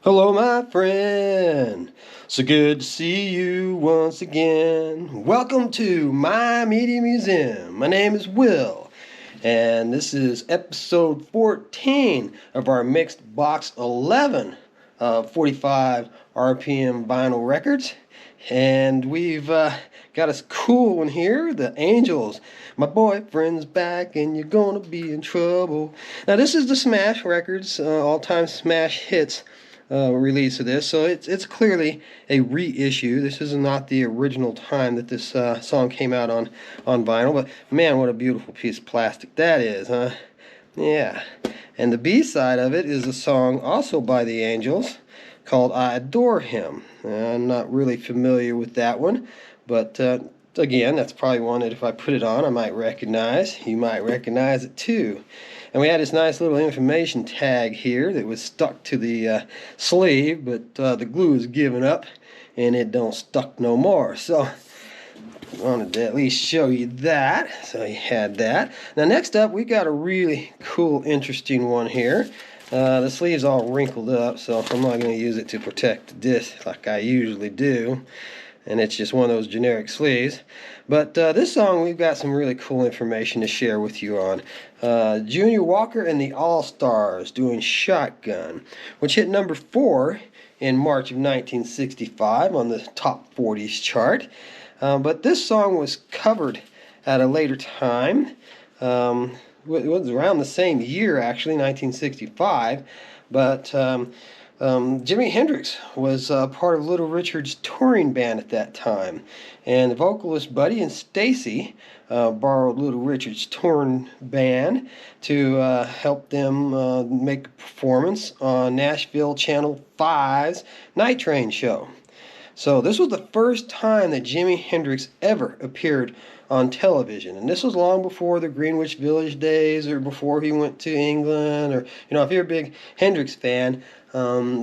Hello, my friend. So good to see you once again. Welcome to my media museum. My name is Will, and this is episode 14 of our mixed box 11 of 45 RPM vinyl records. And we've got a cool one here, the Angels. My boyfriend's back and you're gonna be in trouble. Now, this is the Smash Records all-time smash hits release of this, so it's clearly a reissue. This is not the original time that this song came out on vinyl, but man, what a beautiful piece of plastic that is, huh? Yeah. And the B side of it is a song also by the Angels called "I Adore Him." I'm not really familiar with that one, but again, that's probably one that if I put it on, I might recognize. You might recognize it too. And we had this nice little information tag here that was stuck to the sleeve, but the glue is giving up and it don't stuck no more. So I wanted to at least show you that. So you had that. Now next up, we got a really cool, interesting one here. The sleeve's all wrinkled up, so I'm not going to use it to protect the disc like I usually do. And it's just one of those generic sleeves. But this song, we've got some really cool information to share with you on. Junior Walker and the All-Stars doing Shotgun, which hit number 4 in March of 1965 on the Top 40s chart. But this song was covered at a later time. It was around the same year, actually, 1965. But Jimi Hendrix was part of Little Richard's touring band at that time. And the vocalist Buddy and Stacy borrowed Little Richard's touring band to help them make a performance on Nashville Channel 5's Night Train show. So this was the first time that Jimi Hendrix ever appeared on television, and this was long before the Greenwich Village days, or before he went to England, or if you're a big Hendrix fan,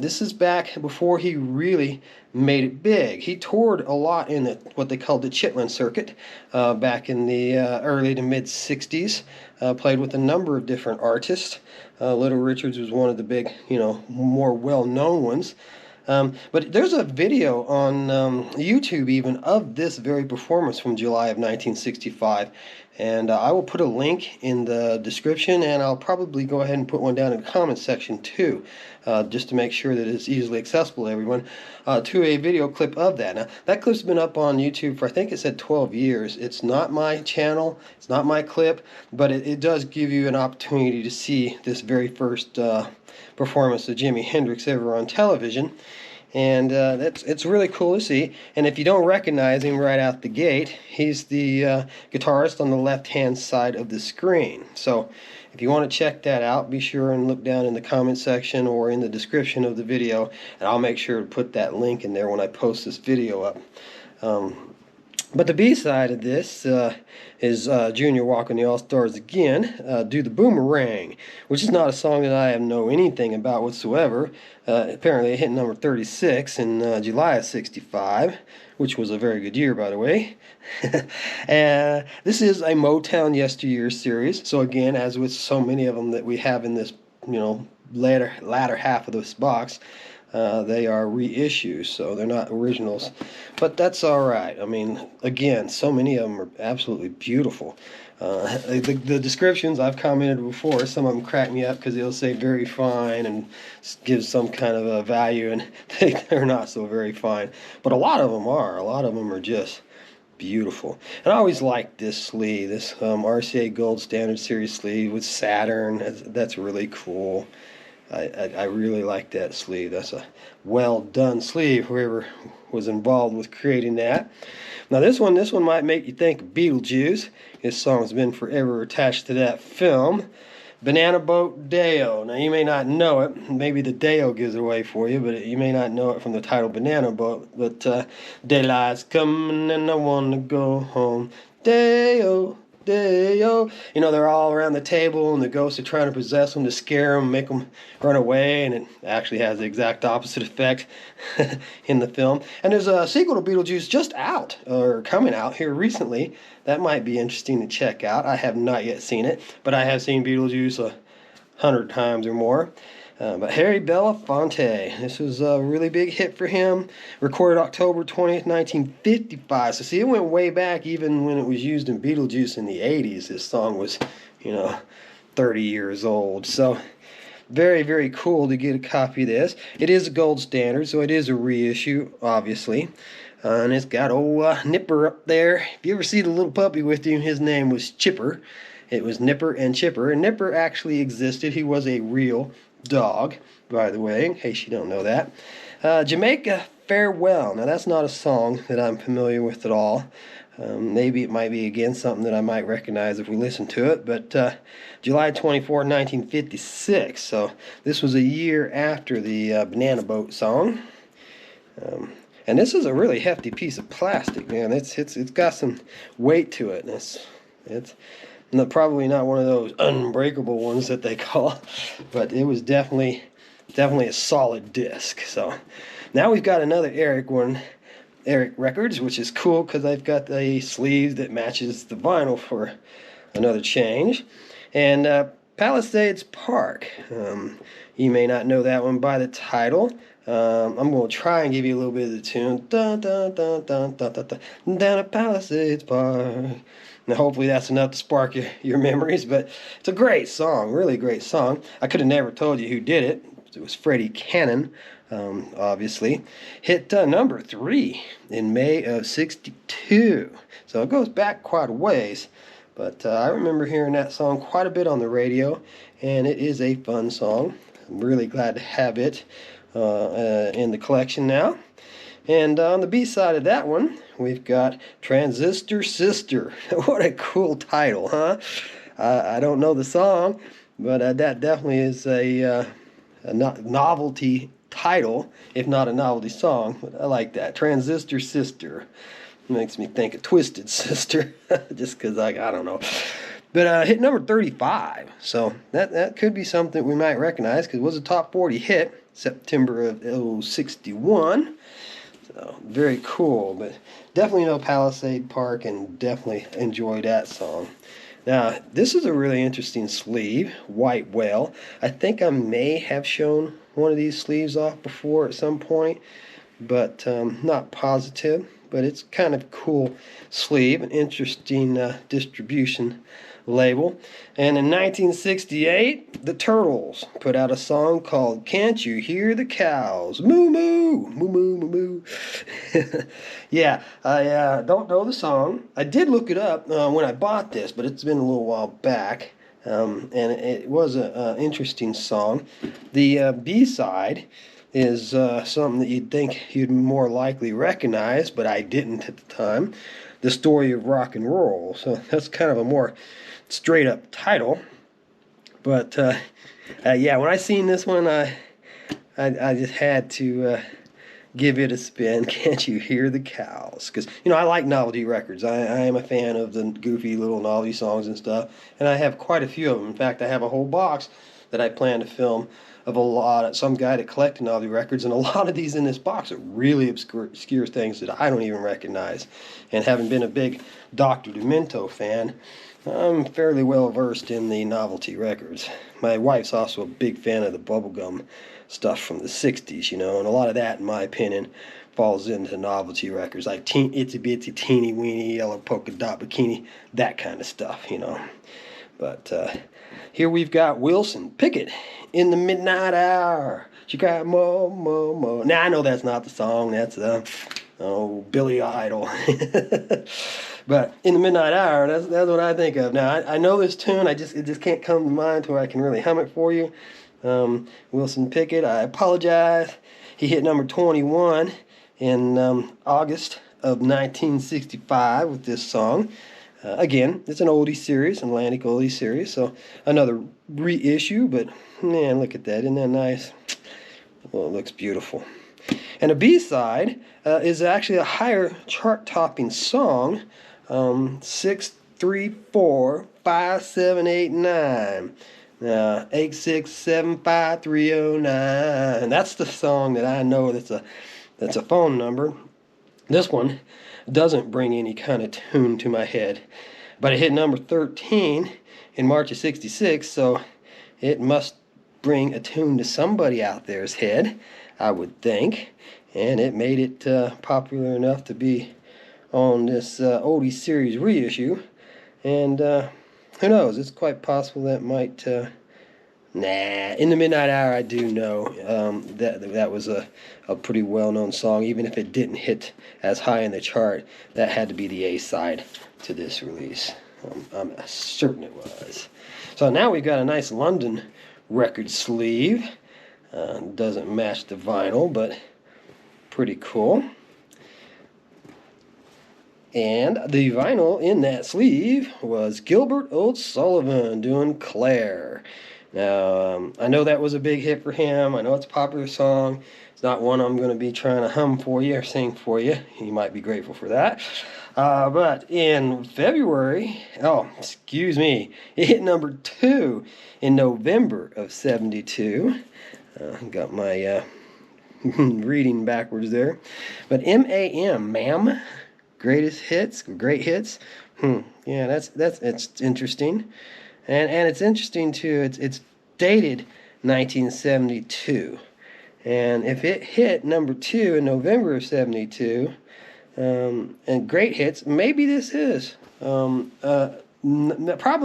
this is back before he really made it big. He toured a lot in what they called the Chitlin circuit back in the early to mid '60s. Played with a number of different artists. Little Richards was one of the big, more well-known ones. But there's a video on YouTube even of this very performance from July of 1965, and I will put a link in the description, and I'll probably go ahead and put one down in the comments section too, just to make sure that it's easily accessible to everyone, to a video clip of that. Now, that clip's been up on YouTube for, I think it said 12 years. It's not my channel, it's not my clip, but it does give you an opportunity to see this very first performance of Jimi Hendrix ever on television. And it's really cool to see. And if you don't recognize him right out the gate, he's the guitarist on the left-hand side of the screen. So if you want to check that out, be sure and look down in the comment section or in the description of the video, and I'll make sure to put that link in there when I post this video up. But the B-side of this is Junior Walker and the All-Stars again, Do the Boomerang, which is not a song that I know anything about whatsoever. Apparently it hit number 36 in July of '65, which was a very good year, by the way. This is a Motown Yesteryear series, so again, as with so many of them that we have in this, latter half of this box, they are reissues, so they're not originals. But that's all right. I mean, again, so many of them are absolutely beautiful. The descriptions, I've commented before, some of them crack me up because they'll say very fine and give some kind of a value, and they're not so very fine. But a lot of them are. A lot of them are just beautiful. And I always liked this sleeve, this RCA Gold Standard Series sleeve with Saturn. That's really cool. I really like that sleeve. That's a well done sleeve, whoever was involved with creating that. Now this one might make you think of Beetlejuice. This song's been forever attached to that film. Banana Boat Day-O. Now you may not know it. Maybe the Day-O gives it away for you, but you may not know it from the title Banana Boat. But daylight's coming and I want to go home. Day-O. Day-O. They're all around the table and the ghosts are trying to possess them to scare them, make them run away, and it actually has the exact opposite effect in the film. And there's a sequel to Beetlejuice just out, or coming out here recently. That might be interesting to check out. I have not yet seen it, but I have seen Beetlejuice 100 times or more. But Harry Belafonte, this was a really big hit for him. Recorded October 20th, 1955. So see, it went way back even when it was used in Beetlejuice in the 80s. This song was, 30 years old. So very, very cool to get a copy of this. It is a gold standard, so it is a reissue, obviously. And it's got old Nipper up there. If you ever see the little puppy with you, his name was Chipper. It was Nipper and Chipper. And Nipper actually existed. He was a real dog, by the way, in case you don't know that. Jamaica Farewell. Now, that's not a song that I'm familiar with at all. Maybe it might be, again, something that I might recognize if we listen to it. But July 24, 1956. So this was a year after the Banana Boat song. And this is a really hefty piece of plastic, man. It's got some weight to it. It's probably not one of those unbreakable ones that they call, but it was definitely a solid disc. So now we've got another Eric Records, which is cool because I've got a sleeve that matches the vinyl for another change. And Palisades Park. You may not know that one by the title. I'm going to try and give you a little bit of the tune. Dun, dun, dun, dun, dun, dun, dun, down at Palisades Park. Now, hopefully that's enough to spark your memories, but it's a great song, really great song. I could have never told you who did it. It was Freddy Cannon, obviously. Hit number 3 in May of '62. So it goes back quite a ways, but I remember hearing that song quite a bit on the radio, and it is a fun song. I'm really glad to have it in the collection now. And on the B side of that one, we've got Transistor Sister. What a cool title, huh? I don't know the song, but that definitely is a novelty title, if not a novelty song. But I like that. Transistor Sister. Makes me think of Twisted Sister, just because I don't know. But hit number 35, so that could be something we might recognize, because it was a top 40 hit, September of '61. So very cool, but definitely know Palisade Park, and definitely enjoyed that song. Now, this is a really interesting sleeve, White Whale. I think I may have shown one of these sleeves off before at some point, but not positive. But it's kind of cool sleeve, an interesting distribution label. And in 1968, the Turtles put out a song called "Can't You Hear the Cows? Moo moo, moo moo moo moo." Yeah, I don't know the song. I did look it up when I bought this, but it's been a little while back. And it was an interesting song. The B-side is something that you'd think you'd more likely recognize, but I didn't at the time. The Story of Rock and Roll. So that's kind of a more straight up title. But yeah, when I seen this one, I just had to give it a spin. Can't You Hear the Cows? Because I like novelty records. I am a fan of the goofy little novelty songs and stuff, and I have quite a few of them. In fact, I have a whole box that I plan to film of some guy that collected novelty records, and a lot of these in this box are really obscure things that I don't even recognize. And having been a big Dr. Demento fan, I'm fairly well versed in the novelty records. My wife's also a big fan of the bubblegum stuff from the 60s, and a lot of that, in my opinion, falls into novelty records, like Itsy Bitsy Teeny Weeny Yellow Polka Dot Bikini, that kind of stuff, But here we've got Wilson Pickett, In the Midnight Hour. She cried, "Mo, mo, mo." Now, I know that's not the song. That's Billy Idol. But In the Midnight Hour, that's what I think of. Now, I know this tune. It just can't come to mind to where I can really hum it for you. Wilson Pickett, I apologize. He hit number 21 in August of 1965 with this song. Again, it's an oldie series, an Atlantic oldie series, so another reissue, but man, look at that. Isn't that nice? Well, it looks beautiful. And a B-side is actually a higher chart-topping song, 6, 3, 4, 5, 7, 8, 9. 8675309. And that's the song that I know that's a phone number. This one doesn't bring any kind of tune to my head, but it hit number 13 in March of '66, so it must bring a tune to somebody out there's head, I would think. And it made it popular enough to be on this Oldie series reissue. And who knows, it's quite possible that might... in the Midnight Hour, I do know that was a pretty well-known song. Even if it didn't hit as high in the chart, that had to be the A-side to this release. I'm certain it was. So now we've got a nice London record sleeve. Doesn't match the vinyl, but pretty cool. And the vinyl in that sleeve was Gilbert O'Sullivan doing Claire. Now, I know that was a big hit for him. I know it's a popular song. It's not one I'm going to be trying to hum for you or sing for you. You might be grateful for that. But in February, it hit number 2 in November of 72. Got my reading backwards there. But M.A.M., ma'am, great hits. Yeah, it's interesting. And it's interesting too. It's dated 1972, and if it hit number 2 in November of 72, and great hits, maybe this is probably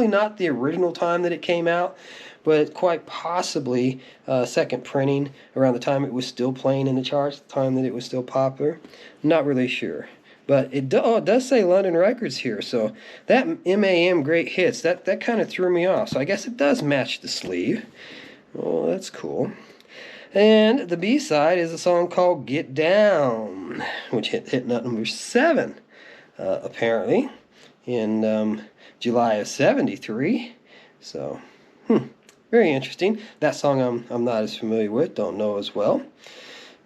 not the original time that it came out, but quite possibly second printing around the time it was still playing in the charts, the time that it was still popular. Not really sure. But it does say London Records here, so that M.A.M. great hits, that kind of threw me off. So I guess it does match the sleeve. Oh, that's cool. And the B-side is a song called Get Down, which hit number 7, apparently, in July of 73. So, very interesting. That song I'm not as familiar with, don't know as well.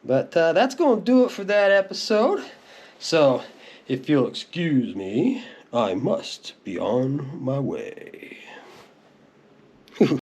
But that's going to do it for that episode. So, if you'll excuse me, I must be on my way.